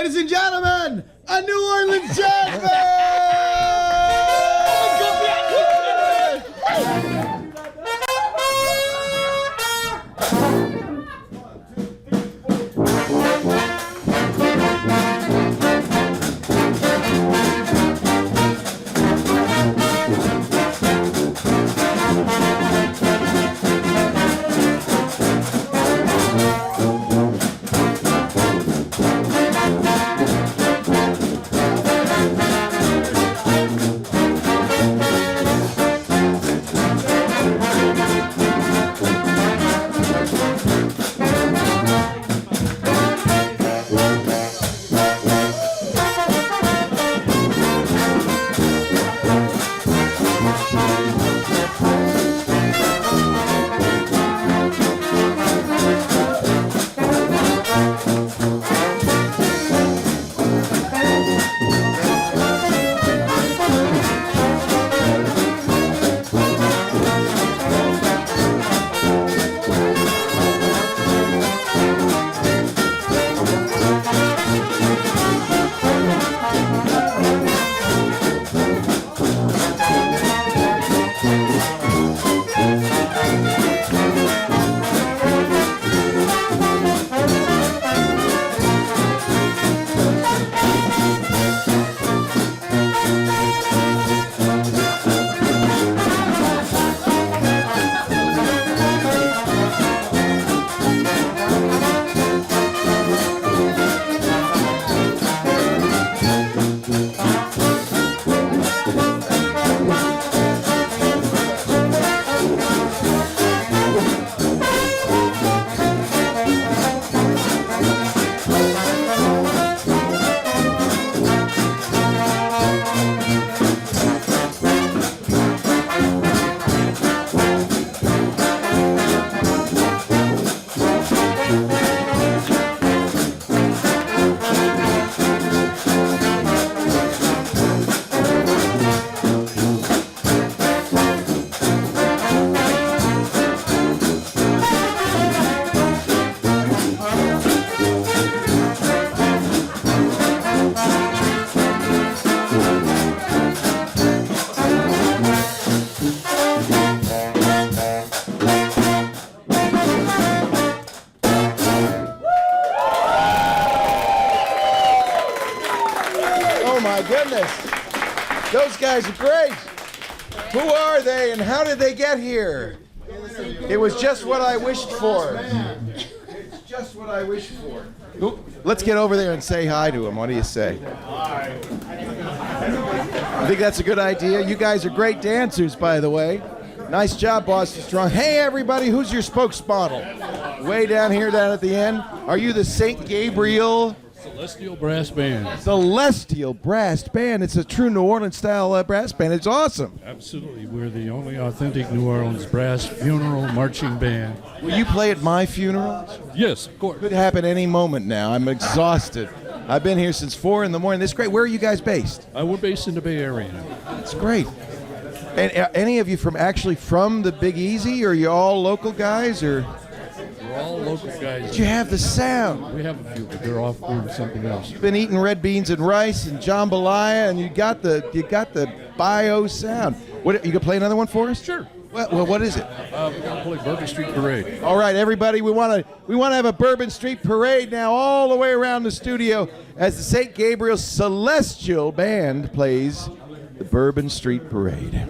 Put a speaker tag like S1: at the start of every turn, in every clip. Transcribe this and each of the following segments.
S1: Ladies and gentlemen, a New Orleans jazz band! Those guys are great. Who are they and how did they get here? It was just what I wished for. It's just what I wished for. Ooh, let's get over there and say hi to him. What do you say? I think that's a good idea. You guys are great dancers, by the way. Nice job, Boston Strong. Hey, everybody, who's your spokesmodel? Way down here, down at the end. Are you the St. Gabriel
S2: Celestial Brass Band?
S1: Celestial Brass Band. It's a true New Orleans style brass band. It's awesome.
S2: Absolutely. We're the only authentic New Orleans brass funeral marching band.
S1: Will you play at my funeral?
S2: Yes, of course.
S1: Could happen any moment now. I'm exhausted. I've been here since 4 in the morning. This is great. Where are you guys based?
S2: We're based in the Bay Area.
S1: That's great. And any of you from the Big Easy, or are you all local guys, or?
S2: We're all local guys.
S1: But you have the sound.
S2: We have a few, but they're off doing something else.
S1: You've been eating red beans and rice and jambalaya, and you got the bio sound. What, you gonna play another one for us?
S2: Sure.
S1: Well, what is it?
S2: We're gonna play Bourbon Street Parade.
S1: All right, everybody, we want to have a Bourbon Street Parade now all the way around the studio as the St. Gabriel Celestial Band plays the Bourbon Street Parade.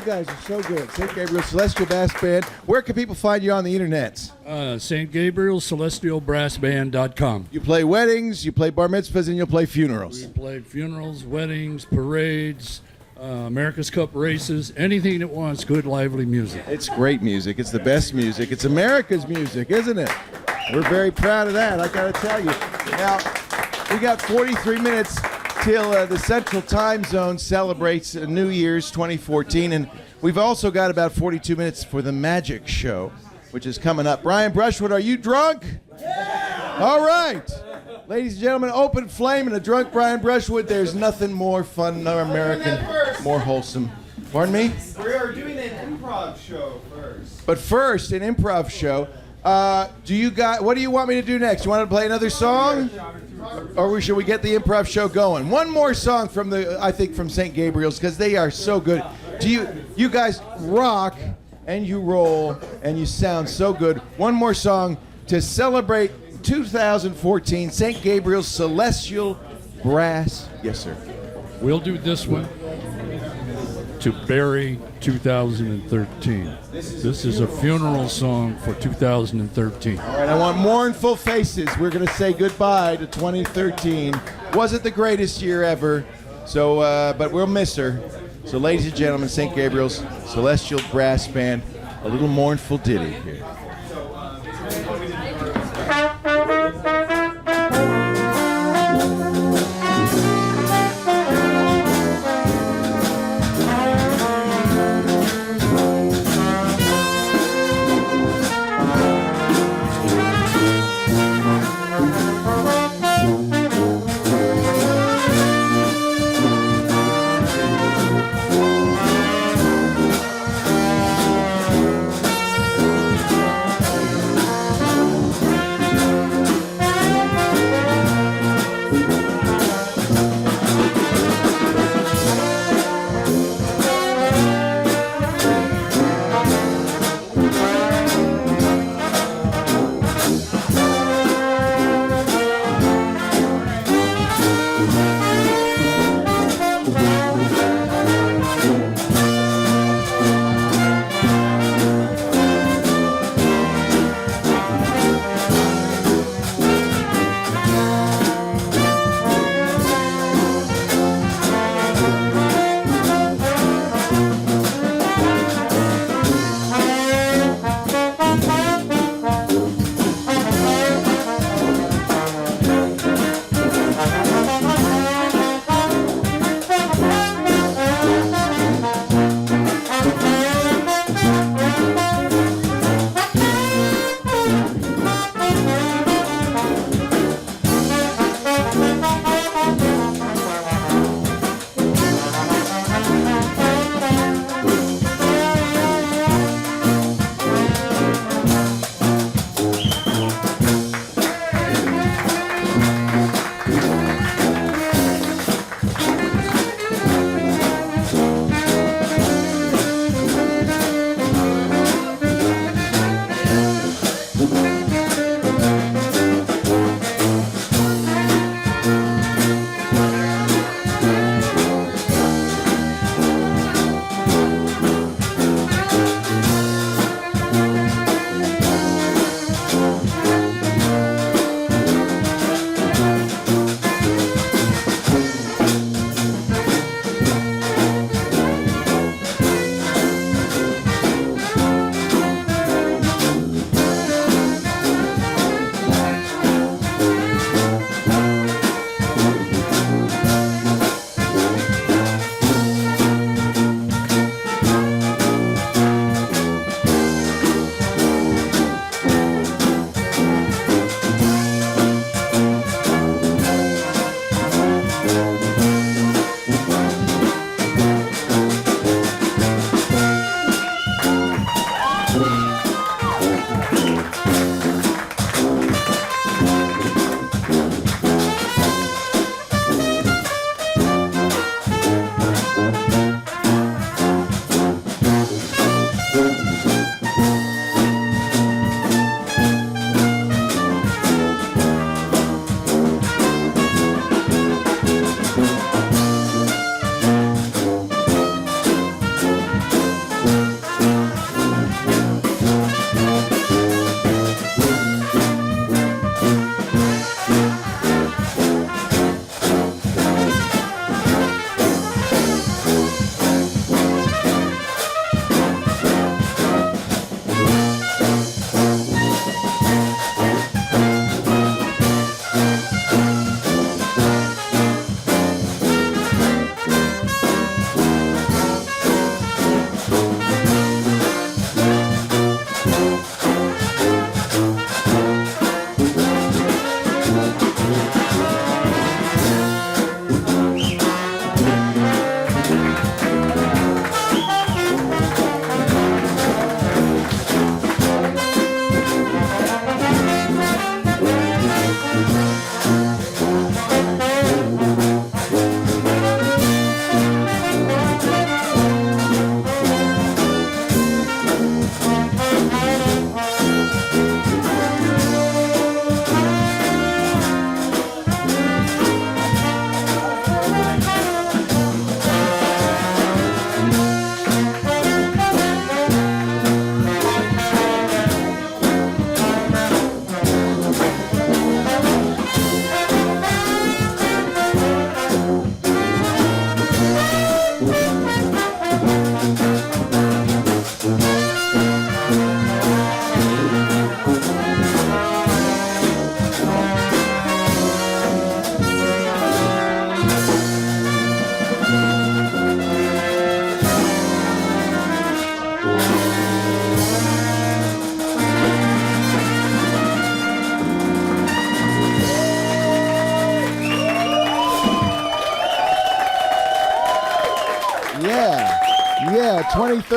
S1: Guys are so good. St. Gabriel Celestial Brass Band. Where can people find you on the internet?
S2: St. Gabriel Celestial Brass Band.com.
S1: You play weddings, you play bar mitzvahs, and you'll play funerals.
S2: We play funerals, weddings, parades, America's Cup races, anything that wants good, lively music.
S1: It's great music. It's the best music. It's America's music, isn't it? We're very proud of that, I got to tell you. Now, we got 43 minutes till the Central Time Zone celebrates New Year's 2014, and we've also got about 42 minutes for the magic show, which is coming up. Brian Brushwood, are you drunk? Yeah! All right. Ladies and gentlemen, open flame and a drunk Brian Brushwood. There's nothing more fun, more American, more wholesome. Pardon me?
S3: We are doing an improv show first.
S1: But first, an improv show. What do you want me to do next? You want to play another song? Or should we get the improv show going? One more song from from St. Gabriel's, because they are so good. You guys rock and you roll and you sound so good. One more song to celebrate 2014 St. Gabriel's Celestial Brass. Yes, sir.
S2: We'll do this one to bury 2013. This is a funeral song for 2013.
S1: All right, I want mournful faces. We're going to say goodbye to 2013. Wasn't the greatest year ever, so but we'll miss her. So, ladies and gentlemen, St. Gabriel's Celestial Brass Band, a little mournful ditty here.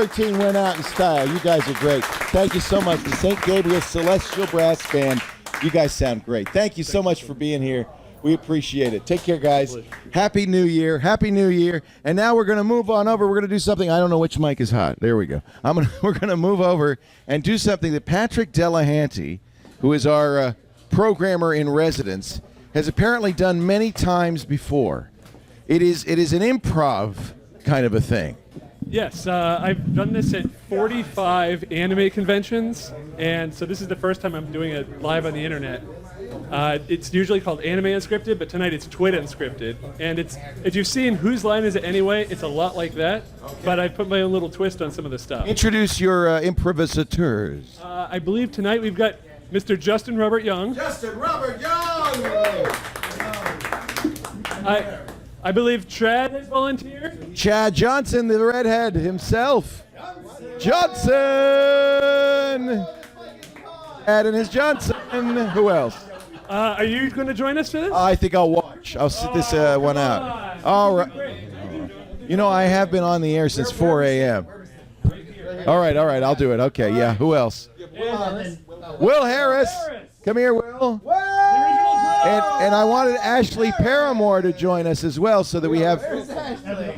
S1: 2013 went out in style. You guys are great. Thank you so much. The St. Gabriel Celestial Brass Band. You guys sound great. Thank you so much for being here. We appreciate it. Take care, guys. Happy New Year. Happy New Year. And now we're going to move on over. We're going to do something. I don't know which mic is hot. There we go. We're going to move over and do something that Patrick Delahanty, who is our programmer in residence, has apparently done many times before. It is an improv kind of a thing.
S4: Yes, I've done this at 45 anime conventions, and so this is the first time I'm doing it live on the internet. It's usually called Anime Unscripted, but tonight it's TWiT Unscripted. And if you've seen Whose Line Is It Anyway, it's a lot like that, but I put my own little twist on some of the stuff.
S1: Introduce your improvisateurs.
S4: I believe tonight we've got Mr. Justin Robert Young.
S1: Justin Robert Young!
S4: I believe Chad has volunteered.
S1: Chad Johnson, the redhead himself. Johnson! Chad and his Johnson. Who else?
S4: Are you going to join us for this?
S1: I think I'll watch. I'll sit this one out. All right. You know, I have been on the air since 4 a.m. All right. I'll do it. Okay, yeah. Who else? Will Harris. Come here, Will. And I wanted Ashley Paramore to join us as well so that we have...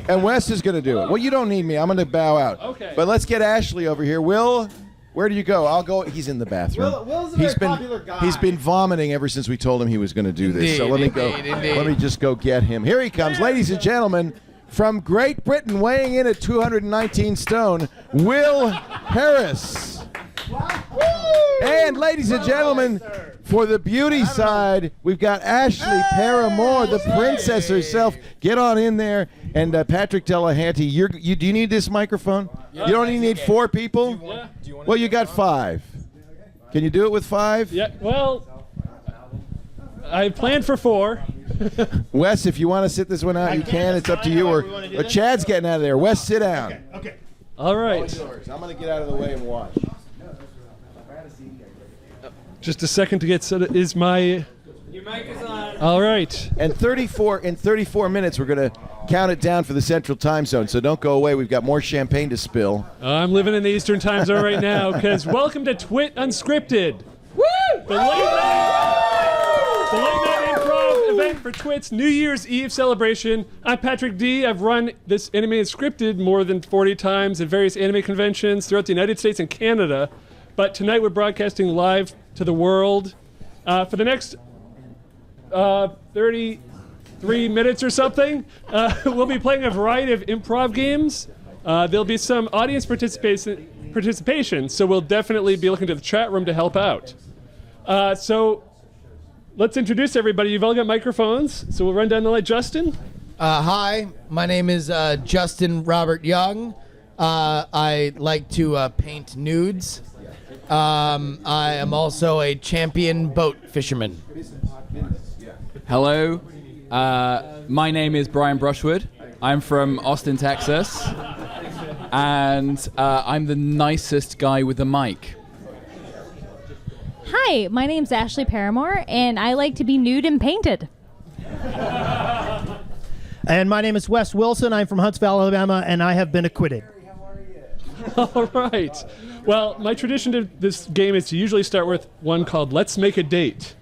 S1: And Wes is going to do it. Well, you don't need me. I'm going to bow out.
S4: Okay.
S1: But let's get Ashley over here. Will, where do you go? I'll go. He's in the bathroom.
S3: Will's a very popular guy.
S1: He's been vomiting ever since we told him he was going to do this. So let me go. Let me just go get him. Here he comes. Ladies and gentlemen, from Great Britain, weighing in at 219 stone, Will Harris. And ladies and gentlemen, for the beauty side, we've got Ashley Paramore, the princess herself. Get on in there. And Patrick Delahanty, do you need this microphone? You don't even need 4 people? Well, you got 5. Can you do it with 5?
S4: Yeah, well, I planned for 4.
S1: Wes, if you want to sit this one out, you can. It's up to you. Or Chad's getting out of there. Wes, sit down.
S3: Okay.
S4: All right.
S1: I'm going to get out of the way and watch.
S4: Just a second to get set. Is my... Your mic is on. All right.
S1: And 34 minutes, we're going to count it down for the Central Time Zone, so don't go away. We've got more champagne to spill.
S4: I'm living in the Eastern Time Zone right now, because welcome to TWiT Unscripted. Woo! The late night improv event for TWiT's New Year's Eve celebration. I'm Patrick D. I've run this Anime Unscripted more than 40 times at various anime conventions throughout the United States and Canada. But tonight we're broadcasting live to the world. For the next 33 minutes or something, we'll be playing a variety of improv games. There'll be some audience participation, so we'll definitely be looking to the chat room to help out. So let's introduce everybody. You've all got microphones, so we'll run down the line. Justin?
S5: Hi, my name is Justin Robert Young. I like to paint nudes. I am also a champion boat fisherman.
S6: Hello, my name is Brian Brushwood. I'm from Austin, Texas, and I'm the nicest guy with a mic.
S7: Hi, my name's Ashley Paramore, and I like to be nude and painted.
S8: And my name is Wes Wilson. I'm from Huntsville, Alabama, and I have been acquitted.
S4: All right. Well, my tradition to this game is to usually start with one called Let's Make a Date.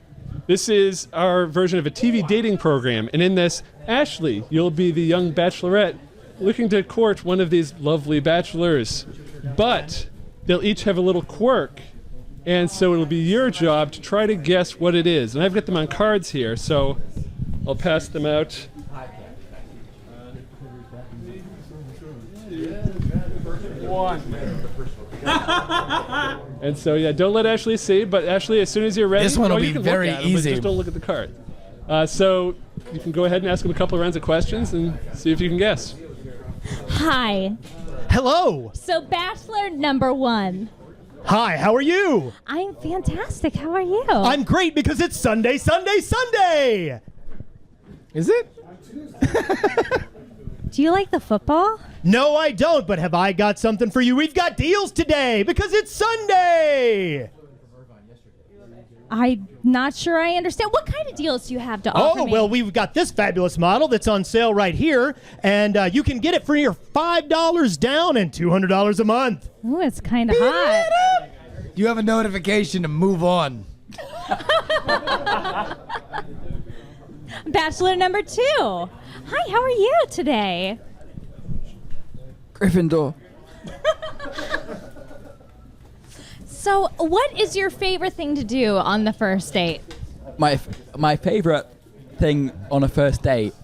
S4: This is our version of a TV dating program, and in this, Ashley, you'll be the young bachelorette looking to court one of these lovely bachelors. But they'll each have a little quirk, and so it'll be your job to try to guess what it is. And I've got them on cards here, so I'll pass them out. And so, yeah, don't let Ashley see, but Ashley, as soon as you're ready,
S5: This one will
S4: you
S5: be
S4: can
S5: very
S4: look at 'em, but
S5: easy.
S4: just don't look at the card. So you can go ahead and ask him a couple of rounds of questions and see if you can guess.
S7: Hi.
S8: Hello.
S7: So, Bachelor number 1.
S8: Hi, how are you?
S7: I'm fantastic. How are you?
S8: I'm great because it's Sunday, Sunday, Sunday.
S5: Is it?
S7: Do you like the football?
S8: No, I don't, but have I got something for you? We've got deals today because it's Sunday.
S7: I'm not sure I understand. What kind of deals do you have to offer
S8: Oh,
S7: me?
S8: well, we've got this fabulous model that's on sale right here, and you can get it for your $5 down and $200 a month.
S7: Ooh, it's kind of hot.
S5: You have a notification to move on.
S7: Bachelor number 2. Hi, how are you today?
S6: Gryffindor.
S7: So, what is your favorite thing to do on the first date?
S6: My favorite thing on a first date,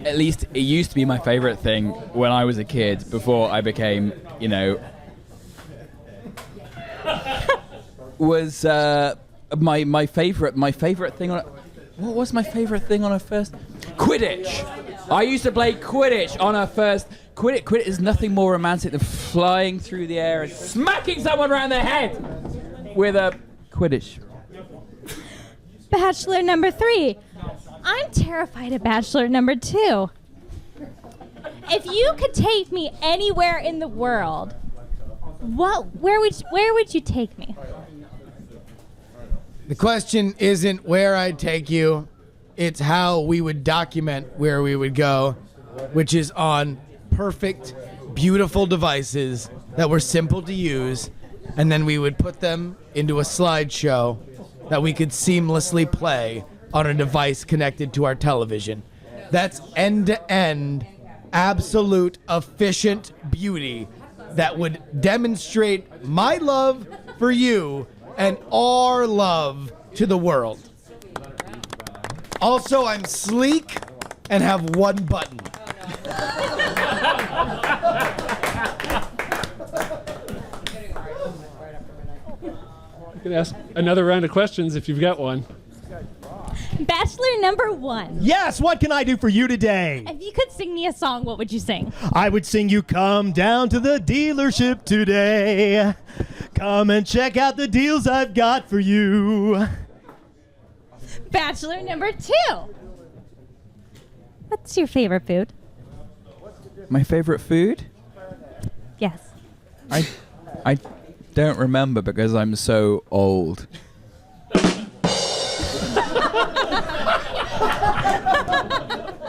S6: at least it used to be my favorite thing when I was a kid, before I became, was my favorite thing on. What was my favorite thing on a first? Quidditch. I used to play Quidditch on a first. Quidditch is nothing more romantic than flying through the air and smacking someone around the head with a Quidditch.
S7: Bachelor number 3. I'm terrified of Bachelor number 2. If you could take me anywhere in the world, where would you take me?
S5: The question isn't where I'd take you, it's how we would document where we would go, which is on perfect, beautiful devices that were simple to use, and then we would put them into a slideshow that we could seamlessly play on a device connected to our television. That's end-to-end, absolute, efficient beauty that would demonstrate my love for you and our love to the world. Also, I'm sleek and have one button.
S4: You can ask another round of questions if you've got one.
S7: Bachelor number 1.
S8: Yes, what can I do for you today?
S7: If you could sing me a song, what would you sing?
S8: I would sing you come down to the dealership today. Come and check out the deals I've got for you.
S7: Bachelor number 2. What's your favorite food?
S6: My favorite food?
S7: Yes.
S6: I don't remember because I'm so old.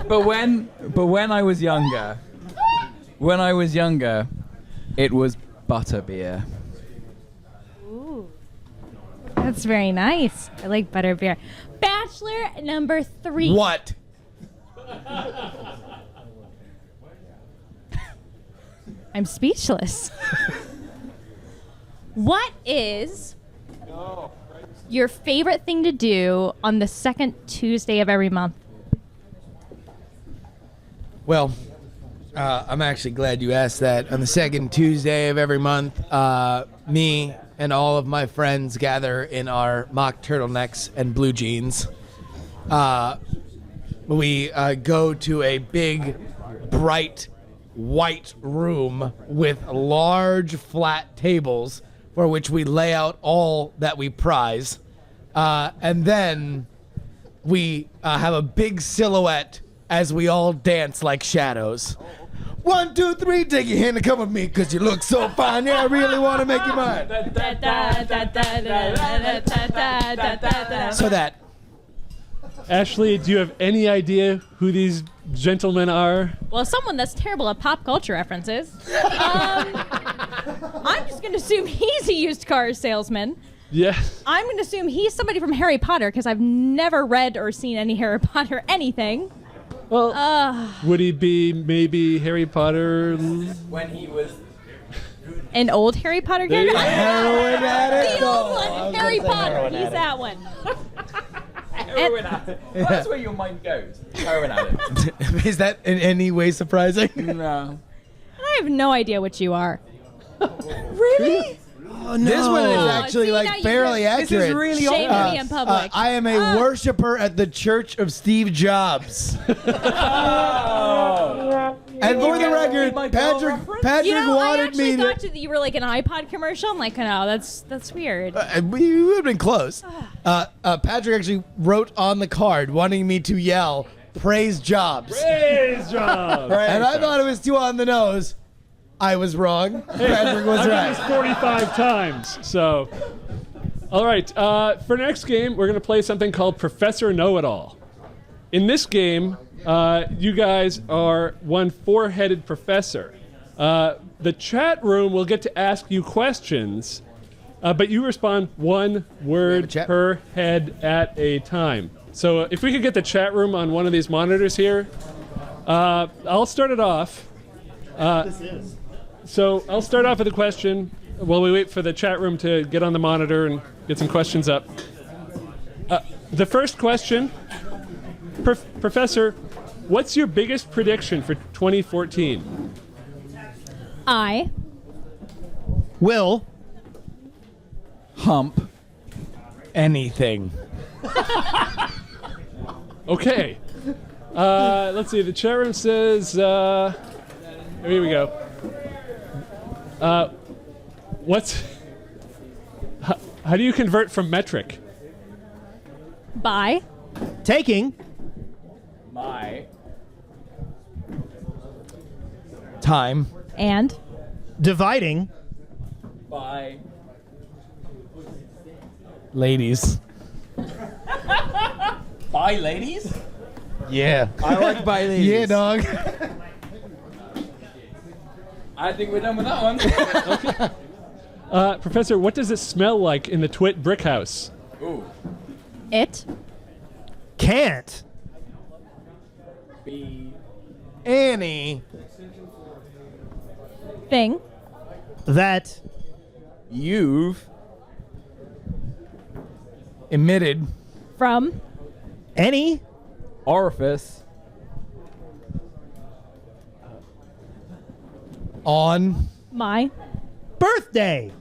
S6: But when I was younger, it was butterbeer.
S7: Ooh. That's very nice. I like butterbeer. Bachelor number 3.
S5: What?
S7: I'm speechless. What is your favorite thing to do on the second Tuesday of every month?
S5: Well, I'm actually glad you asked that. On the second Tuesday of every month, me and all of my friends gather in our mock turtlenecks and blue jeans. We go to a big, bright, white room with large, flat tables for which we lay out all that we prize. And then we have a big silhouette as we all dance like shadows. 1, 2, 3, take your hand and come with me, because you look so fine. Yeah, I really want to make you mine. So that.
S4: Ashley, do you have any idea who these gentlemen are?
S7: Well, someone that's terrible at pop culture references. I'm just going to assume he's a used car salesman.
S4: Yeah.
S7: I'm going to assume he's somebody from Harry Potter, because I've never read or seen any Harry Potter anything.
S4: Well, would he be maybe Harry Potter?
S6: When he was
S7: An old Harry Potter character?
S5: Heroin addict.
S7: The old one, Harry Potter. He's that one.
S6: heroin addict. That's where your mind goes. Heroin addict.
S5: Is that in any way surprising?
S6: No.
S7: I have no idea what you are. Really?
S5: Oh, no. This one is actually
S7: see, now
S5: like
S7: you
S5: fairly
S7: can-
S5: accurate.
S6: This is really
S7: Shame
S6: old.
S7: to me in public.
S5: I am a worshiper at the Church of Steve Jobs. And for the record, Patrick
S7: You know, I
S5: wanted
S7: actually
S5: me
S7: thought that you were like an iPod commercial. I'm like, no, that's weird.
S5: we would have been close. Patrick actually wrote on the card wanting me to yell, "Praise Jobs."
S4: Praise John.
S5: And I thought it was too on the nose. I was wrong. Patrick was
S4: I've done this
S5: right.
S4: 45 times, so. All right. For next game, we're going to play something called Professor Know-It-All. In this game, you guys are one four-headed professor. The chat room will get to ask you questions, but you respond one word per head at a time. So if we could get the chat room on one of these monitors here, I'll start it off. So I'll start off with a question while we wait for the chat room to get on the monitor and get some questions up. The first question, Professor, what's your biggest prediction for 2014?
S7: I
S8: Will
S6: Hump.
S5: Anything.
S4: Okay. Let's see. The chat room says, here we go. How do you convert from metric?
S7: by
S8: taking
S6: My
S5: Time.
S7: and
S8: dividing
S6: by
S5: Ladies.
S6: by ladies.
S5: Yeah.
S6: I like by ladies.
S5: Yeah, dog.
S6: I think we're done with that one.
S4: Professor, what does it smell like in the TWiT brick house?
S6: Ooh.
S7: it
S8: can't
S6: Be
S5: Annie.
S7: thing
S8: that
S5: You've emitted
S7: from
S8: any
S6: orifice
S5: on
S7: my
S8: birthday.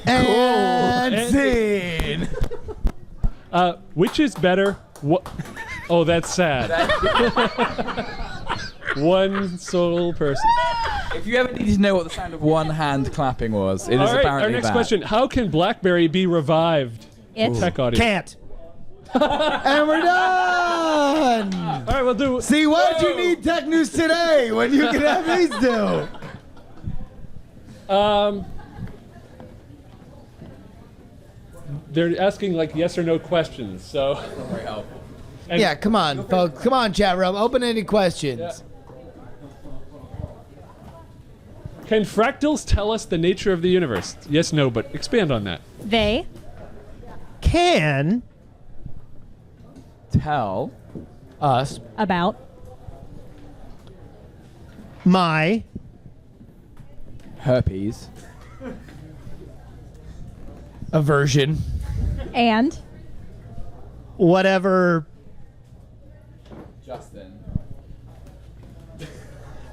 S5: and
S4: And-
S5: scene.
S4: Which is better? Oh, that's sad. One sole person.
S6: If you ever needed to know what the sound of one hand clapping was, it is
S4: All right,
S6: apparently
S4: our next
S6: that.
S4: question. How can BlackBerry be revived?
S7: it
S4: Tech audience.
S8: Can't.
S5: And we're done.
S4: All right, we'll do.
S5: See, why'd you need Tech News today when you can have these two?
S4: They're asking like yes or no questions, so.
S6: Very helpful.
S4: And-
S5: Yeah, come on, folks. Come on, chat room. Open any questions.
S4: Yeah. Can fractals tell us the nature of the universe? Yes, no, but expand on that.
S7: they
S8: Can
S6: Tell
S5: Us.
S7: about
S8: my
S6: herpes
S5: Aversion.
S7: and
S8: whatever
S6: Justin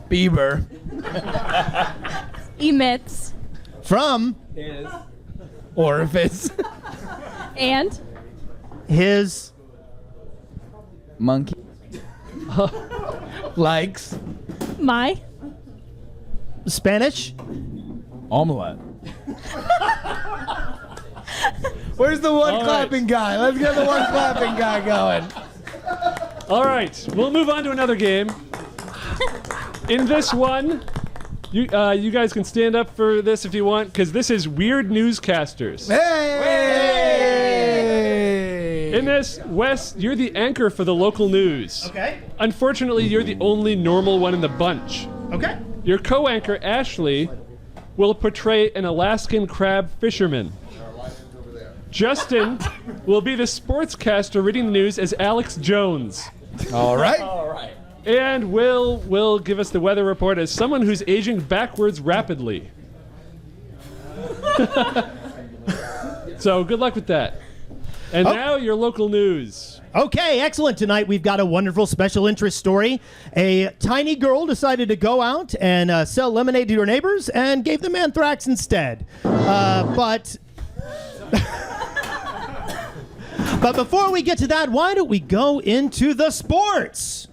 S5: Bieber.
S7: emits
S8: from
S6: is
S5: Orifice.
S7: and
S8: his
S6: monkey
S5: Likes.
S7: my
S8: Spanish
S6: omelette.
S5: Where's the one
S4: All
S5: clapping guy? Let's get the one clapping guy going.
S4: All right, we'll move on to another game. In this one, you guys can stand up for this if you want, because this is Weird Newscasters.
S5: Hey!
S4: In this, Wes, you're the anchor for the local news.
S8: Okay.
S4: Unfortunately, you're the only normal one in the bunch.
S8: Okay.
S4: Your co-anchor, Ashley, will portray an Alaskan crab fisherman. Justin will be the sportscaster reading the news as Alex Jones.
S5: All right.
S6: All right.
S4: And will give us the weather report as someone who's aging backwards rapidly. So good luck with that. And now your local news.
S8: Okay, excellent. Tonight we've got a wonderful special interest story. A tiny girl decided to go out and sell lemonade to her neighbors and gave them anthrax instead. But before we get to that, why don't we go into the sports?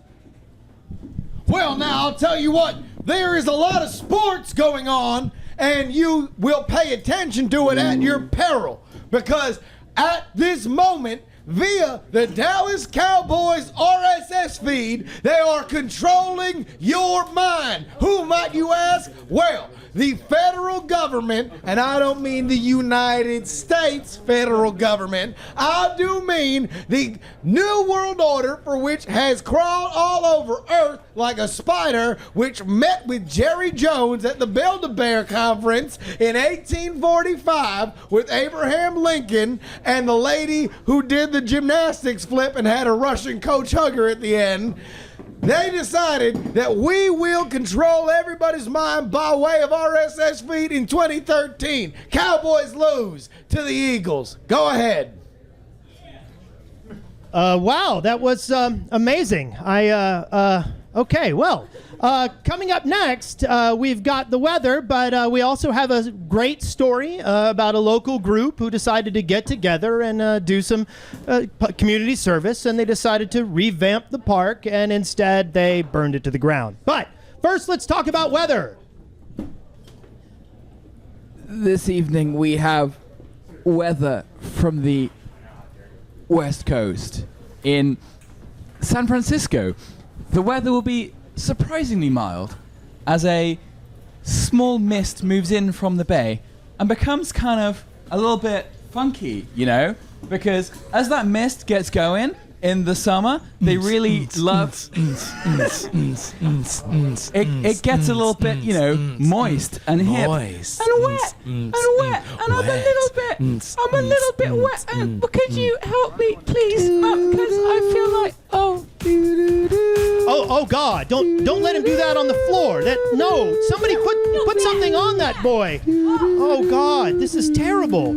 S5: Well, now, I'll tell you what. There is a lot of sports going on, and you will pay attention to it at your peril. Because at this moment, via the Dallas Cowboys RSS feed, they are controlling your mind. Who might you ask? Well, the federal government, and I don't mean the United States federal government, I do mean the New World Order, for which has crawled all over Earth like a spider, which met with Jerry Jones at the Build-A-Bear Conference in 1845 with Abraham Lincoln and the lady who did the gymnastics flip and had a Russian coach hugger at the end. They decided that we will control everybody's mind by way of RSS feed in 2013. Cowboys lose to the Eagles. Go ahead.
S8: Wow, that was amazing. Okay, well, coming up next, we've got the weather, but we also have a great story about a local group who decided to get together and do some community service, and they decided to revamp the park, and instead they burned it to the ground. But first, let's talk about weather.
S6: This evening we have weather from the West Coast. In San Francisco, the weather will be surprisingly mild as a small mist moves in from the bay and becomes kind of a little bit funky, you know, because as that mist gets going in the summer, they really love it gets a little bit, you know, moist and hip and wet and I'm a little bit wet. And could you help me, please? Because I feel like
S8: Oh God! Don't let him do that on the floor. No, somebody put something on that boy. Oh God, this is terrible.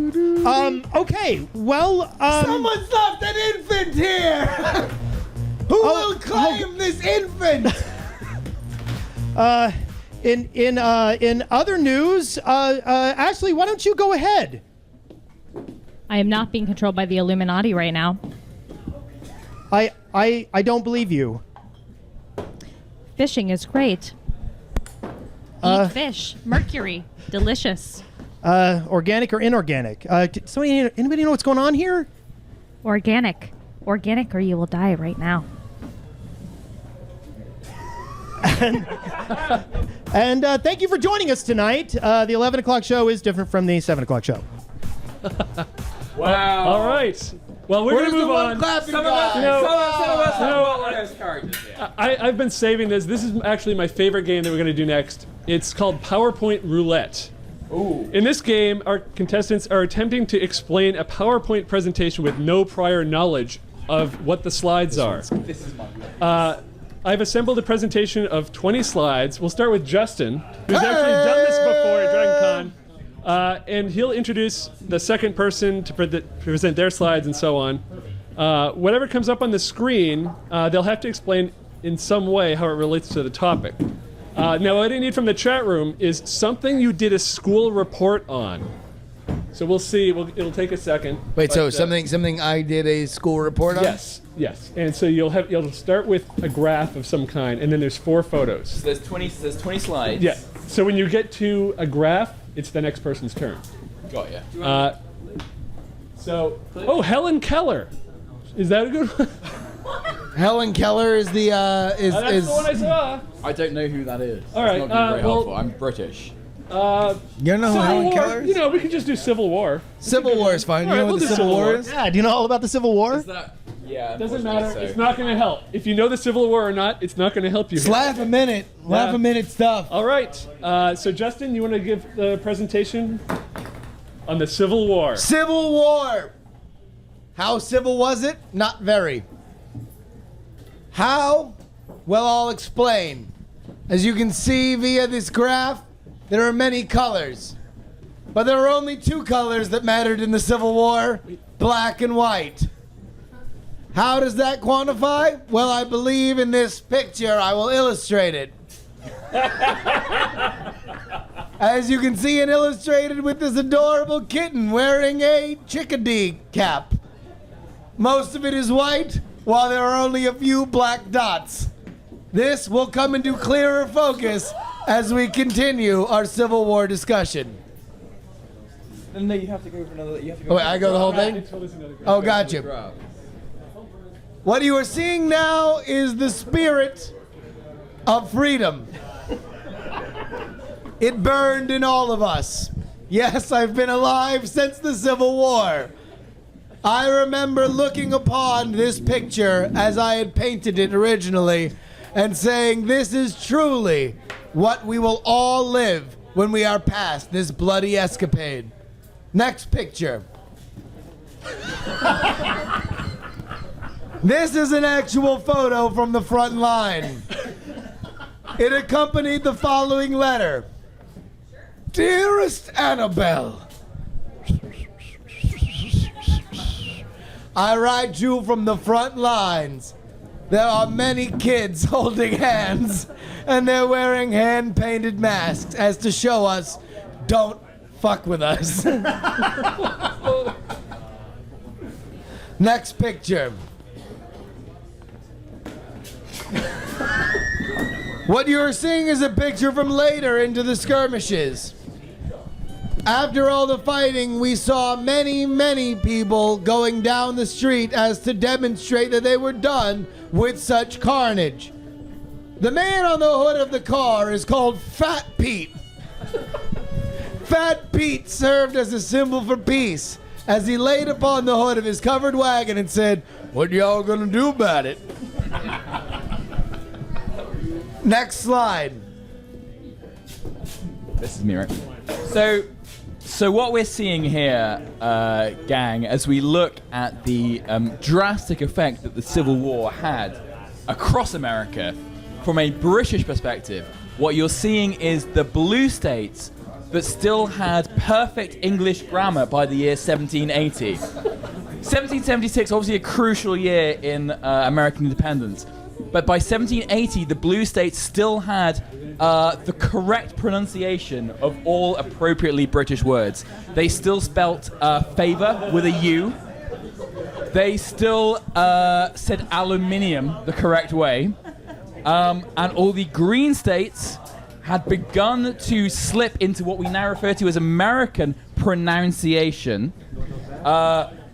S8: Okay, well,
S5: Someone's left an infant here. Who will claim this infant?
S8: In other news, Ashley, why don't you go ahead?
S7: I am not being controlled by the Illuminati right now.
S8: I don't believe you.
S7: Fishing is great. Eat fish. Mercury. Delicious.
S8: Organic or inorganic? Anybody know what's going on here?
S7: Organic. Organic or you will die right now.
S8: And thank you for joining us tonight. The 11 o'clock show is different from the 7 o'clock show.
S4: Wow. All right. Well, we're going to move on.
S6: some of us have one of those characters.
S4: I've been saving this. This is actually my favorite game that we're going to do next. It's called PowerPoint Roulette.
S6: Ooh.
S4: In this game, our contestants are attempting to explain a PowerPoint presentation with no prior knowledge of what the slides are.
S6: This is my
S4: I've assembled a presentation of 20 slides. We'll start with Justin, who's actually done this before at Dragon Con. And he'll introduce the second person to present their slides and so on. Whatever comes up on the screen, they'll have to explain in some way how it relates to the topic. Now, what I need from the chat room is something you did a school report on. So we'll see. It'll take a second.
S5: Wait, so something I did a school report on?
S4: Yes. And so you'll start with a graph of some kind, and then there's 4 photos.
S6: So there's 20 slides.
S4: Yeah. So when you get to a graph, it's the next person's turn.
S6: Got ya.
S4: Helen Keller. Is that a good one?
S5: Helen Keller is the
S4: That's the one I saw.
S6: I don't know who that is.
S4: All right,
S6: It's not gonna be very helpful. I'm British.
S5: You don't know who Helen Keller is?
S4: You know, we could just do Civil War.
S5: Civil War is fine.
S4: All
S5: You
S4: right,
S5: know what
S4: we'll
S5: the
S4: do
S5: Civil
S4: Civil
S5: War
S4: War.
S5: is?
S8: Yeah, do you know all about the Civil War?
S6: Is that? Yeah.
S4: Doesn't
S6: unfortunately
S4: matter.
S6: so.
S4: It's not going to help. If you know the Civil War or not, it's not going to help you.
S5: Laugh a minute. Laugh a minute stuff.
S4: All right. So Justin, you want to give the presentation on the Civil War?
S5: Civil War. How civil was it? Not very. How? Well, I'll explain. As you can see via this graph, there are many colors. But there are only 2 colors that mattered in the Civil War, black and white. How does that quantify? Well, I believe in this picture. I will illustrate it. As you can see it illustrated with this adorable kitten wearing a chickadee cap. Most of it is white, while there are only a few black dots. This will come into clearer focus as we continue our Civil War discussion.
S6: No, you have to go for another. You have to go.
S5: Oh, wait, I go the whole thing? Oh, gotcha. What you are seeing now is the spirit of freedom. It burned in all of us. Yes, I've been alive since the Civil War. I remember looking upon this picture as I had painted it originally and saying, this is truly what we will all live when we are past this bloody escapade. Next picture. This is an actual photo from the front line. It accompanied the following letter. Dearest Annabelle, I write you from the front lines. There are many kids holding hands, and they're wearing hand-painted masks as to show us, don't fuck with us. Next picture. What you're seeing is a picture from later into the skirmishes. After all the fighting, we saw many, many people going down the street as to demonstrate that they were done with such carnage. The man on the hood of the car is called Fat Pete. Fat Pete served as a symbol for peace as he laid upon the hood of his covered wagon and said, "What y'all gonna do about it?" Next slide.
S6: This is me, right? So what we're seeing here, gang, as we look at the drastic effect that the Civil War had across America, from a British perspective, what you're seeing is the blue states that still had perfect English grammar by the year 1780. 1776, obviously a crucial year in American independence. But by 1780, the blue states still had the correct pronunciation of all appropriately British words. They still spelt favor with a U. They still said aluminium the correct way. And all the green states had begun to slip into what we now refer to as American pronunciation,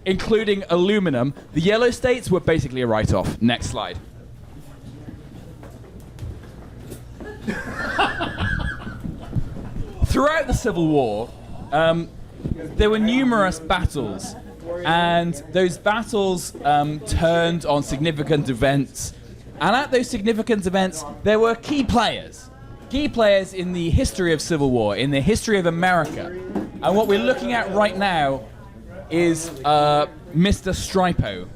S6: including aluminum. The yellow states were basically a write-off. Next slide. Throughout the Civil War, there were numerous battles, and those battles turned on significant events. And at those significant events, there were key players in the history of Civil War, in the history of America. And what we're looking at right now is Mr. Stripo.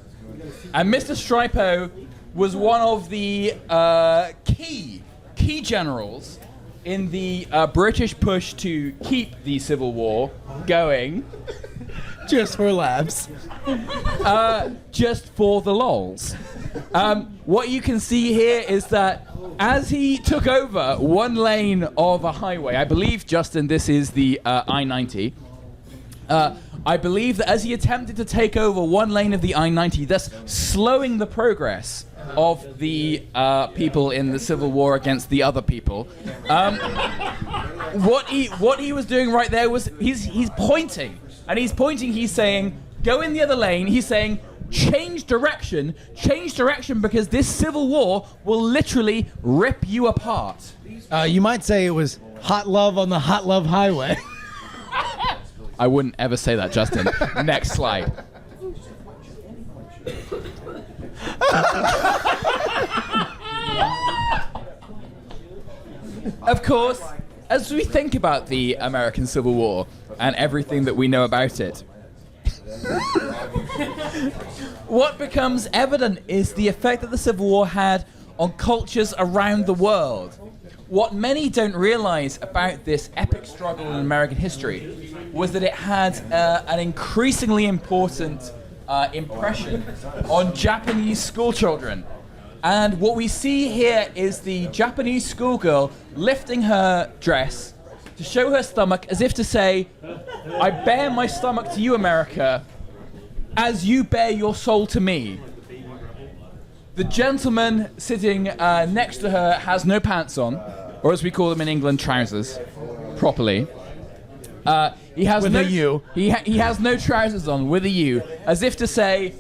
S6: And Mr. Stripo was one of the key generals in the British push to keep the Civil War going.
S5: Just for laughs.
S6: Just for the lols. What you can see here is that as he took over one lane of a highway, I believe, Justin, this is the I-90. I believe that as he attempted to take over one lane of the I-90, thus slowing the progress of the people in the Civil War against the other people, what he was doing right there was he's pointing, and he's saying, go in the other lane. He's saying, change direction, because this Civil War will literally rip you apart.
S5: You might say it was hot love on the hot love highway.
S6: I wouldn't ever say that, Justin. Next slide. Of course, as we think about the American Civil War and everything that we know about it, what becomes evident is the effect that the Civil War had on cultures around the world. What many don't realize about this epic struggle in American history was that it had an increasingly important impression on Japanese schoolchildren. And what we see here is the Japanese schoolgirl lifting her dress to show her stomach as if to say, I bare my stomach to you, America, as you bear your soul to me. The gentleman sitting next to her has no pants on, or as we call them in England, trousers, properly. He has
S5: with
S6: no,
S5: a U.
S6: He has no trousers on, with a U, as if to say,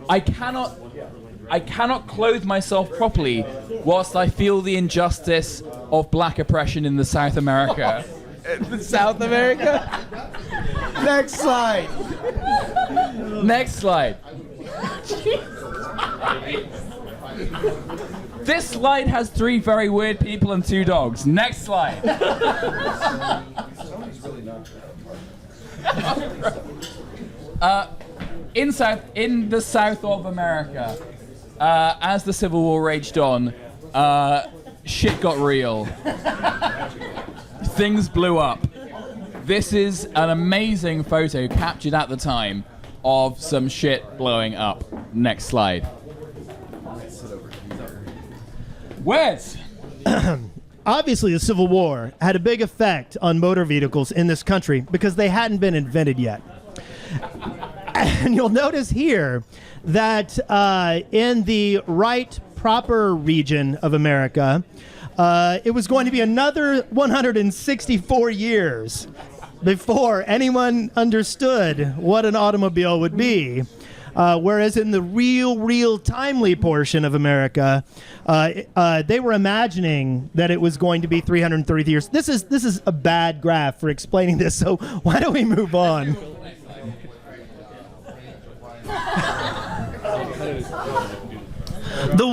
S6: I cannot I cannot clothe myself properly whilst I feel the injustice of black oppression in the South America.
S5: South America? Next slide.
S6: Next slide. This slide has 3 very weird people and 2 dogs. Next slide. In the south of America, as the Civil War raged on, shit got real. Things blew up. This is an amazing photo captured at the time of some shit blowing up. Next slide. Wes!
S8: Obviously, the Civil War had a big effect on motor vehicles in this country because they hadn't been invented yet. And you'll notice here that in the right proper region of America, it was going to be another 164 years before anyone understood what an automobile would be. Whereas in the real timely portion of America, they were imagining that it was going to be 330 years. This is a bad graph for explaining this, so why don't we move on? The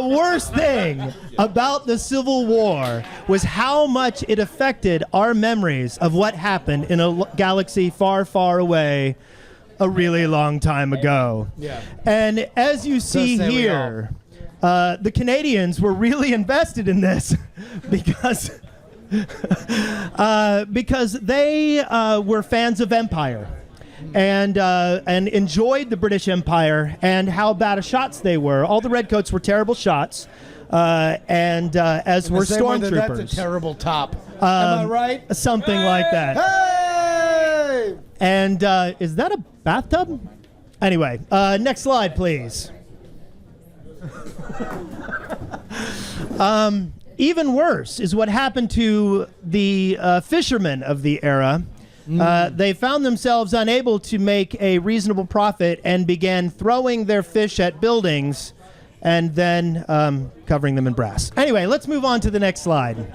S8: worst thing about the Civil War was how much it affected our memories of what happened in a galaxy far, far away a really long time ago. Yeah. And as you see here, the Canadians were really invested in this because they were fans of Empire. And enjoyed the British Empire and how bad of shots they were. All the redcoats were terrible shots, as were stormtroopers.
S5: That's a terrible top. Am I right?
S8: Something like that.
S5: Hey!
S8: And is that a bathtub? Anyway, next slide, please. Even worse is what happened to the fishermen of the era. They found themselves unable to make a reasonable profit and began throwing their fish at buildings and then covering them in brass. Anyway, let's move on to the next slide.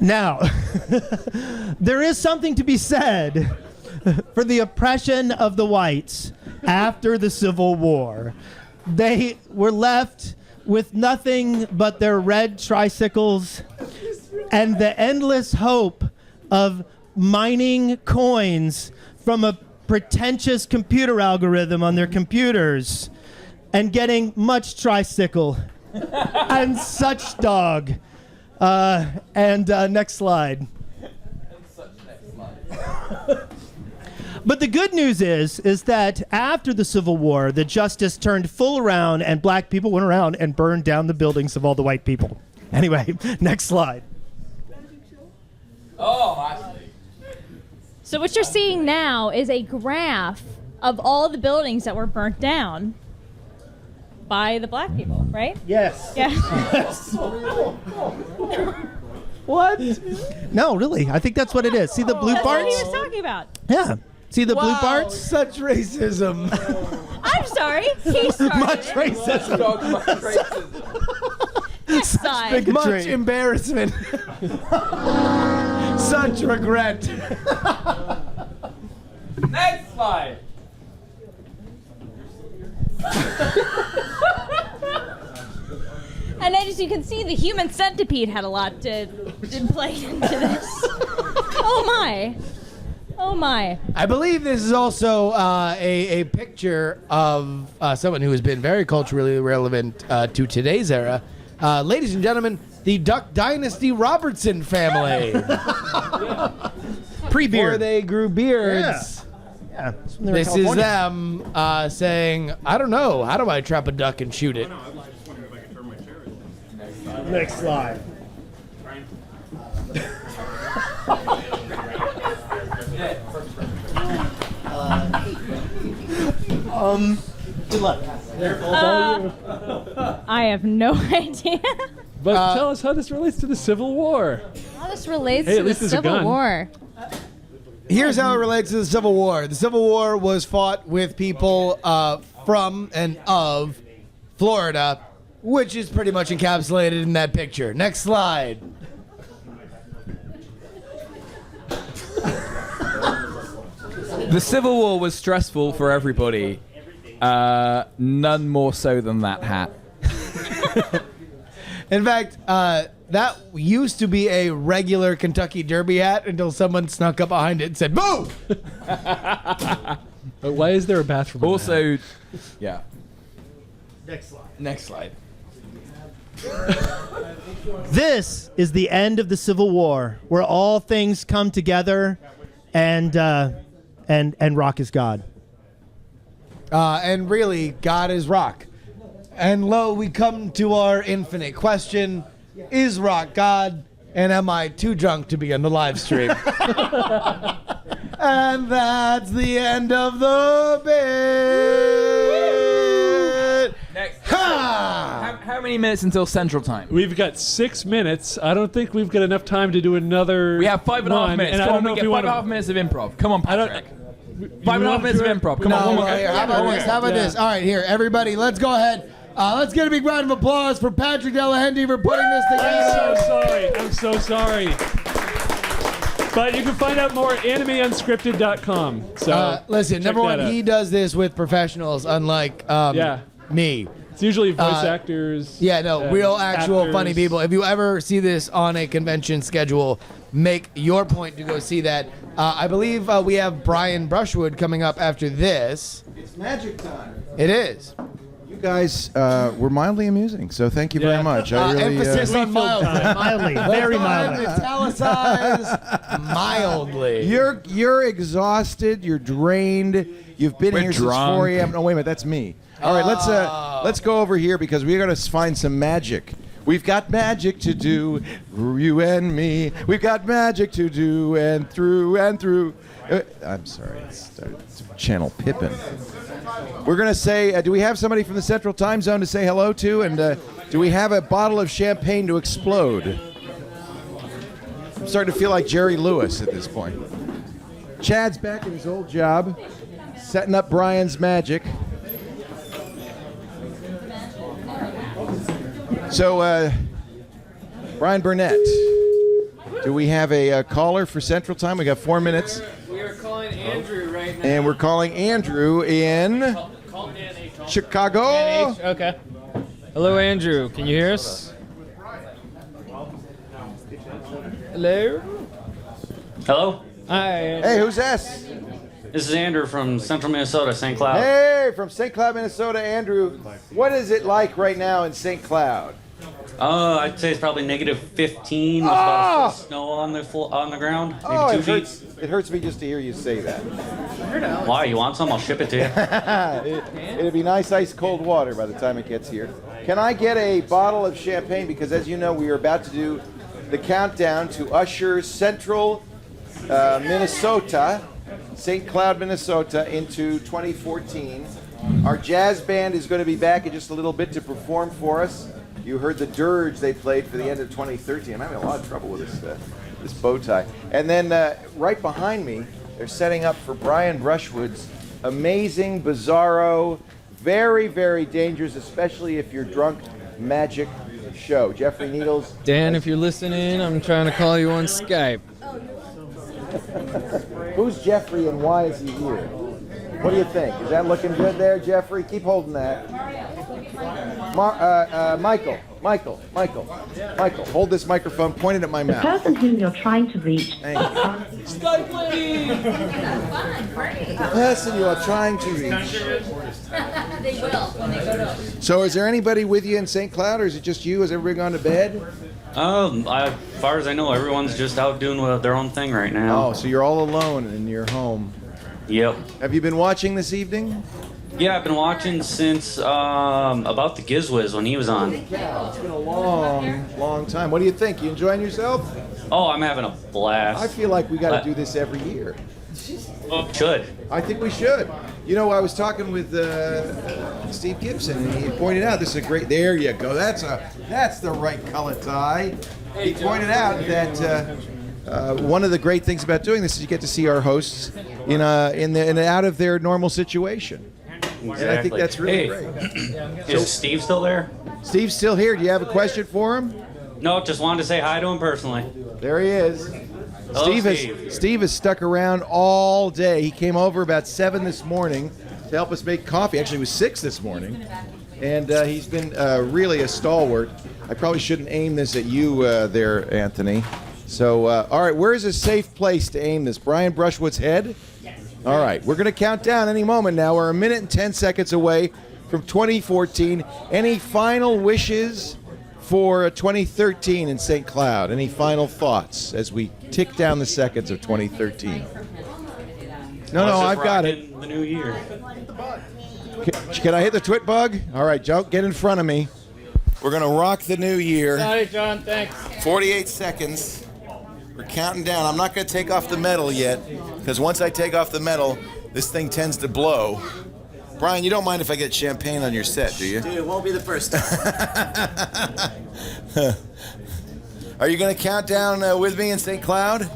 S8: Now, there is something to be said for the oppression of the whites after the Civil War. They were left with nothing but their red tricycles and the endless hope of mining coins from a pretentious computer algorithm on their computers and getting much tricycle and such dog. Next slide. But the good news is that after the Civil War, the justice turned full around and black people went around and burned down the buildings of all the white people. Anyway, next slide.
S7: So what you're seeing now is a graph of all the buildings that were burnt down by the black people, right?
S8: Yes.
S7: Yeah.
S8: What? No, really. I think that's what it is. See the blue
S7: That's
S8: parts?
S7: what he was talking about.
S8: Yeah. See the blue parts?
S5: Such racism.
S7: I'm sorry. He started
S8: Much
S7: it.
S8: racism.
S7: Next slide.
S8: bigotry.
S5: Much embarrassment. Such regret.
S6: Next slide.
S7: And as you can see, the human centipede had a lot to play into this. Oh my. Oh my.
S5: I believe this is also a picture of someone who has been very culturally relevant to today's era. Ladies and gentlemen, the Duck Dynasty Robertson family.
S8: Pre-beard.
S5: Before they grew beards.
S8: Yeah.
S5: This is them saying, I don't know, how do I trap a duck and shoot it?
S8: Next slide. Good luck.
S7: I have no idea
S4: But tell us how this relates to the Civil War.
S7: how this relates
S4: Hey, at
S7: to the
S4: least there's a
S7: Civil
S4: gun.
S7: War.
S5: here's how it relates to the Civil War. The Civil War was fought with people from and of Florida, which is pretty much encapsulated in that picture. Next slide.
S6: The Civil War was stressful for everybody. None more so than that hat.
S5: In fact, that used to be a regular Kentucky Derby hat until someone snuck up behind it and said, "Boo!"
S4: But why is there a bathroom?
S6: Also, yeah.
S5: Next slide.
S6: Next slide.
S8: This is the end of the Civil War, where all things come together, and rock is God.
S5: And really, God is rock. And lo, we come to our infinite question: is rock God? And am I too drunk to be on the live stream? And that's the end of the bit.
S6: Next.
S5: Ha!
S6: How many minutes until Central Time?
S4: We've got 6 minutes. I don't think we've got enough time to do another.
S6: We have 5.5 minutes.
S4: And I
S6: Come
S4: don't
S6: on,
S4: know
S6: we
S4: if
S6: get
S4: we
S6: 5.5
S4: want
S6: minutes of improv. Come on, Patrick. 5.5 minutes of improv. Come
S5: No,
S6: on, one more.
S5: here, how about this? How about this? All right, here, everybody, let's go ahead. Let's get a big round of applause for Patrick Delahanty for putting this together.
S4: I'm so sorry. But you can find out more at animeunscripted.com. So
S5: Listen,
S4: check
S5: number
S4: that
S5: one,
S4: out.
S5: he does this with professionals, unlike me.
S4: It's usually voice actors.
S5: Yeah, no, real, actual,
S4: actors.
S5: funny people. If you ever see this on a convention schedule, make your point to go see that. I believe we have Brian Brushwood coming up after this.
S1: It's magic time.
S5: It is.
S1: You guys were mildly amusing, so thank you very much. I really,
S5: emphasis on mildly.
S8: Mildly, very mildly.
S5: Italicized mildly.
S1: You're exhausted. You're drained. You've been
S6: We're
S1: here
S6: drunk.
S1: since 4 a.m. No, wait a minute. That's me. All right, let's go over here because we're going to find some magic. We've got magic to do, you and me. We've got magic to do, and through and through. I'm sorry, it's Channel Pippin. We're going to say, do we have somebody from the Central Time Zone to say hello to? And do we have a bottle of champagne to explode? I'm starting to feel like Jerry Lewis at this point. Chad's back in his old job, setting up Brian's magic. So, Brian Burnett, do we have a caller for Central Time? We got 4 minutes.
S9: We are calling Andrew right now.
S1: And we're calling Andrew in Chicago.
S9: Okay. Hello, Andrew. Can you hear us? Hello?
S10: Hello?
S9: Hi.
S1: Hey, who's this?
S10: This is Andrew from Central Minnesota, St. Cloud.
S1: Hey, from St. Cloud, Minnesota, Andrew. What is it like right now in St. Cloud?
S10: I'd say it's probably negative 15 with about a foot of snow on the ground. Maybe
S1: Oh,
S10: 2
S1: it
S10: feet.
S1: it hurts me just to hear you say that.
S10: Why? You want some? I'll ship it to you.
S1: It'd be nice ice cold water by the time it gets here. Can I get a bottle of champagne? Because as you know, we are about to do the countdown to usher Central Minnesota, St. Cloud, Minnesota, into 2014. Our jazz band is going to be back in just a little bit to perform for us. You heard the dirge they played for the end of 2013. I'm having a lot of trouble with this bow tie. And then right behind me, they're setting up for Brian Brushwood's amazing, bizarro, very, very dangerous, especially if you're drunk, magic show. Jeffrey Needles.
S9: Dan, if you're listening, I'm trying to call you on Skype.
S1: Who's Jeffrey and why is he here? What do you think? Is that looking good there, Jeffrey? Keep holding that. Michael, hold this microphone pointed at my mouth.
S11: The person whom you're trying to reach.
S1: Thank you. The person you are trying to reach.
S7: They will when they go to.
S1: So is there anybody with you in St. Cloud, or is it just you? Has everybody gone to bed?
S10: As far as I know, everyone's just out doing their own thing right now.
S1: Oh, so you're all alone in your home.
S10: Yep.
S1: Have you been watching this evening?
S10: Yeah, I've been watching since about the Gizwiz when he was on.
S1: Yeah, it's been a long time. What do you think? You enjoying yourself?
S10: Oh, I'm having a blast.
S1: I feel like we got to do this every year.
S10: Should.
S1: I think we should. You know, I was talking with Steve Gibson, and he pointed out this is a great. There you go. That's the right color tie. He pointed out that one of the great things about doing this is you get to see our hosts in out of their normal situation.
S10: Exactly.
S1: And I think that's really great.
S10: Is Steve still there?
S1: Steve's still here. Do you have a question for him?
S10: No, just wanted to say hi to him personally.
S1: There he is.
S10: Hello,
S1: Steve has stuck around all day. He came over about 7 this morning to help us make coffee. Actually, it was 6 this morning. And he's been really a stalwart. I probably shouldn't aim this at you there, Anthony. So, all right, where's a safe place to aim this? Brian Brushwood's head? Yes. All right, we're going to count down any moment now. We're 1 minute and 10 seconds away from 2014. Any final wishes for 2013 in St. Cloud? Any final thoughts as we tick down the seconds of 2013? No, I've got it.
S10: The new year.
S1: Can I hit the TWiT bug? All right, Joe, get in front of me. We're going to rock the new year.
S9: Sorry, John, thanks.
S1: 48 seconds. We're counting down. I'm not going to take off the metal yet, because once I take off the metal, this thing tends to blow. Brian, you don't mind if I get champagne on your set, do you?
S12: Dude, it won't be the first time.
S1: Are you going to count down with me in St. Cloud?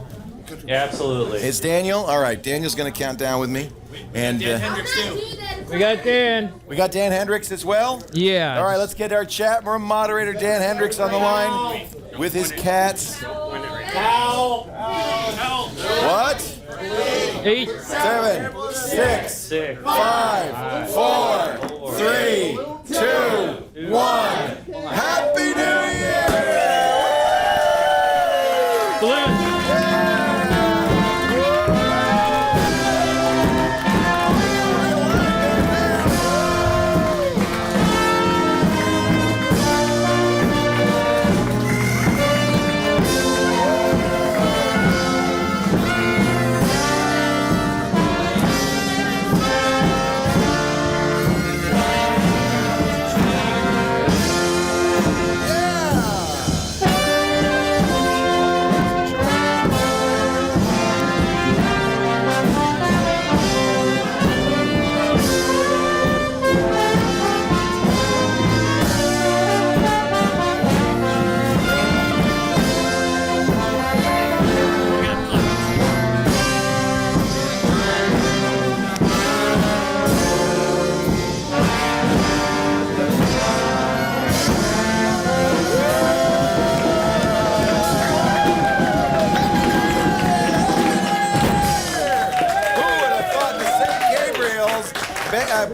S10: Yeah, absolutely.
S1: It's Daniel? All right, Daniel's going to count down with me. And
S12: Dan Hendricks, too.
S9: We got Dan.
S1: We got Dan Hendricks as well?
S9: Yeah.
S1: All right, let's get our chat room moderator, Dan Hendricks, on the line with his cats. What?
S9: 8,
S1: 7, 6, 5, 4, 3, 2, 1. Happy New Year!
S9: Balloons.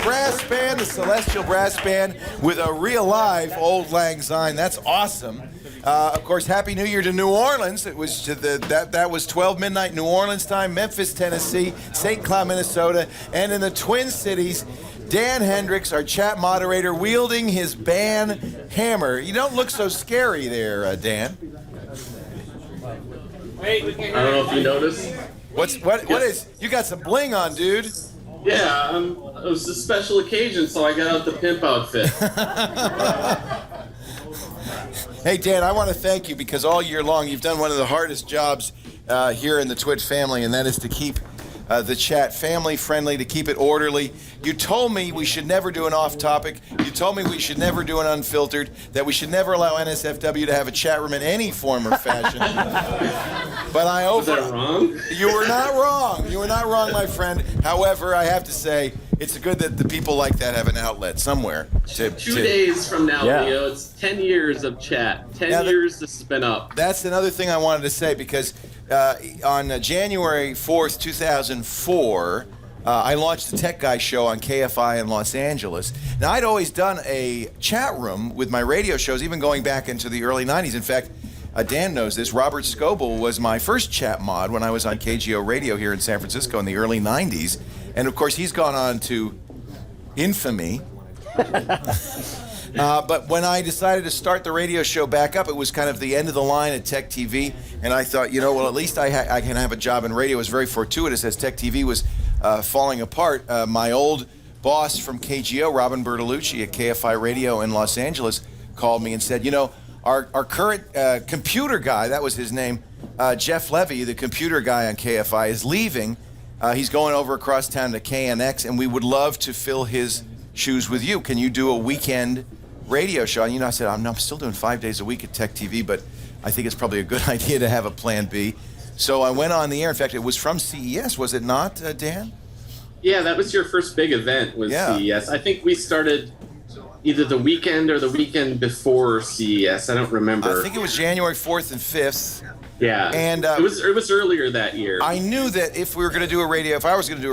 S1: Brass band, the Celestial Brass Band, with a real live Old Lang Syne. That's awesome. Of course, Happy New Year to New Orleans. It was to that was 12 midnight New Orleans time, Memphis, Tennessee, St. Cloud, Minnesota, and in the Twin Cities, Dan Hendricks, our chat moderator, wielding his band hammer. You don't look so scary there, Dan.
S9: Wait,
S13: I don't know if you noticed.
S1: What is? You got some bling on, dude.
S13: Yeah, it was a special occasion, so I got out the pimp outfit.
S1: Hey, Dan, I want to thank you because all year long you've done one of the hardest jobs here in the TWiT family, and that is to keep the chat family friendly, to keep it orderly. You told me we should never do an off topic. You told me we should never do an unfiltered, that we should never allow NSFW to have a chat room in any form or fashion. But
S13: Was that wrong?
S1: You were not wrong. You were not wrong, my friend. However, I have to say, it's good that the people like that have an outlet somewhere.
S13: 2 days from now, Leo, it's 10 years of chat. 10 years to spin up.
S1: That's another thing I wanted to say, because on January 4th, 2004, I launched the Tech Guy show on KFI in Los Angeles. Now, I'd always done a chat room with my radio shows, even going back into the early 90s. In fact, Dan knows this. Robert Scoble was my first chat mod when I was on KGO Radio here in San Francisco in the early 90s. And, of course, he's gone on to infamy. But when I decided to start the radio show back up, it was kind of the end of the line at Tech TV. And I thought, well, at least I can have a job in radio. It was very fortuitous as Tech TV was falling apart. My old boss from KGO, Robin Bertolucci at KFI Radio in Los Angeles, called me and said, our current computer guy, that was his name, Jeff Levy, the computer guy on KFI, is leaving. He's going over across town to KNX, and we would love to fill his shoes with you. Can you do a weekend radio show? And I said, I'm still doing 5 days a week at Tech TV, but I think it's probably a good idea to have a plan B. So I went on the air. In fact, it was from CES, was it not, Dan?
S13: Yeah, that was your first big event, was CES. I think we started either the weekend or the weekend before CES. I don't remember.
S1: I think it was January 4th and 5th.
S13: Yeah,
S1: and
S13: it was earlier that year.
S1: I knew that if I was going to do a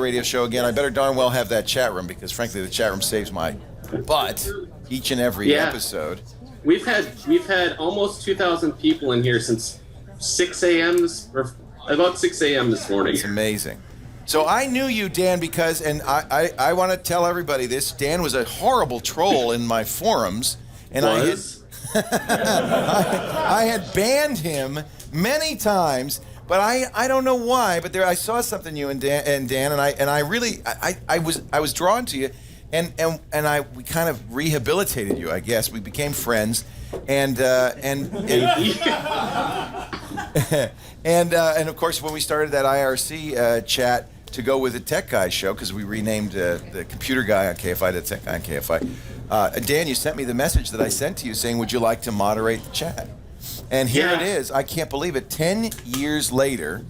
S1: radio show again, I better darn well have that chat room, because frankly, the chat room saves my butt each and every episode.
S13: We've had almost 2,000 people in here since 6 a.m. About 6 a.m. this morning.
S1: It's amazing. So I knew you, Dan, because, and I want to tell everybody this, Dan was a horrible troll in my forums, and I had banned him many times, but I don't know why, but I saw something in you and Dan, and I really was drawn to you, and we kind of rehabilitated you, I guess. We became friends, and of course when we started that IRC chat to go with the Tech Guy show, because we renamed the computer guy on KFI to Tech Guy on KFI. Dan, you sent me the message that I sent to you saying, would you like to moderate the chat? And here it is. I can't believe it. 10 years later,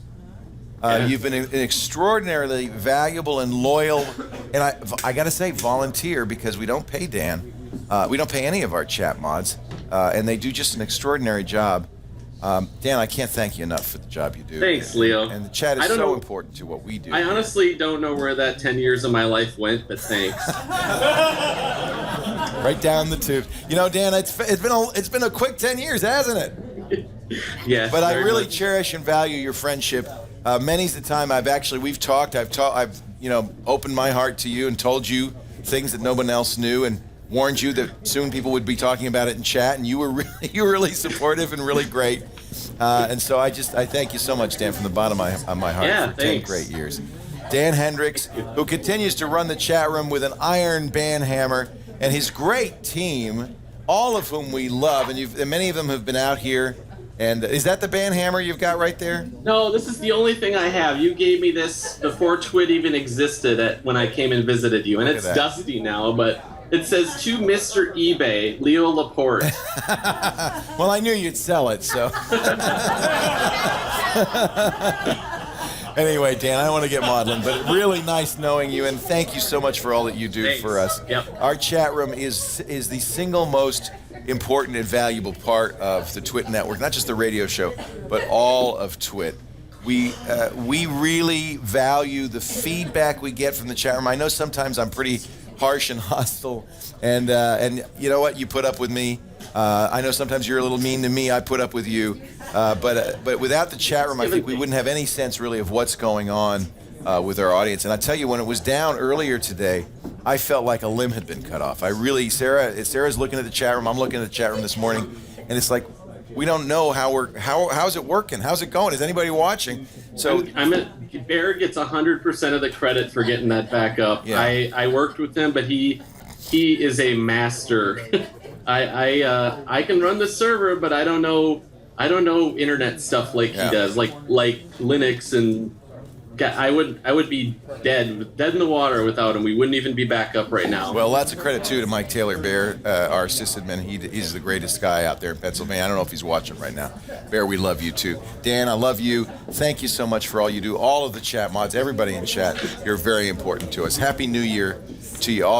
S1: you've been an extraordinarily valuable and loyal, and I got to say, volunteer, because we don't pay Dan. We don't pay any of our chat mods, and they do just an extraordinary job. Dan, I can't thank you enough for the job you do.
S13: Thanks, Leo.
S1: And the chat is so important to what we do.
S13: I honestly don't know where that 10 years of my life went, but thanks.
S1: Right down the tube. You know, Dan, it's been a quick 10 years, hasn't it?
S13: Yes.
S1: But I really cherish and value your friendship. Many's the time we've talked. I've opened my heart to you and told you things that no one else knew, and warned you that soon people would be talking about it in chat, and you were really supportive and really great. And so I thank you so much, Dan, from the bottom of my heart for 10 great years. Dan Hendricks, who continues to run the chat room with an iron band hammer, and his great team, all of whom we love, and many of them have been out here. And is that the band hammer you've got right there?
S13: No, this is the only thing I have. You gave me this before TWiT even existed when I came and visited you, and it's dusty now, but it says, to Mr. eBay, Leo Laporte.
S1: Well, I knew you'd sell it, so. Anyway, Dan, I don't want to get maudlin, but really nice knowing you, and thank you so much for all that you do for us.
S13: Yep.
S1: Our chat room is the single most important and valuable part of the TWiT network, not just the radio show, but all of TWiT. We really value the feedback we get from the chat room. I know sometimes I'm pretty harsh and hostile, and you know what? You put up with me. I know sometimes you're a little mean to me. I put up with you, but without the chat room, I think we wouldn't have any sense really of what's going on with our audience. And I tell you, when it was down earlier today, I felt like a limb had been cut off. Sarah's looking at the chat room. I'm looking at the chat room this morning, and it's like we don't know how's it working? How's it going? Is anybody watching? So
S13: Bear gets 100% of the credit for getting that back up.
S1: Yeah.
S13: I worked with him, but he is a master. I can run the server, but I don't know internet stuff like he does, like Linux, and I would be dead in the water without him. We wouldn't even be back up right now.
S1: Well, lots of credit too to Mike Taylor, Bear, our sysadmin. He's the greatest guy out there in Pennsylvania. I don't know if he's watching right now. Bear, we love you too. Dan, I love you. Thank you so much for all you do. All of the chat mods, everybody in chat, you're very important to us. Happy New Year to you all.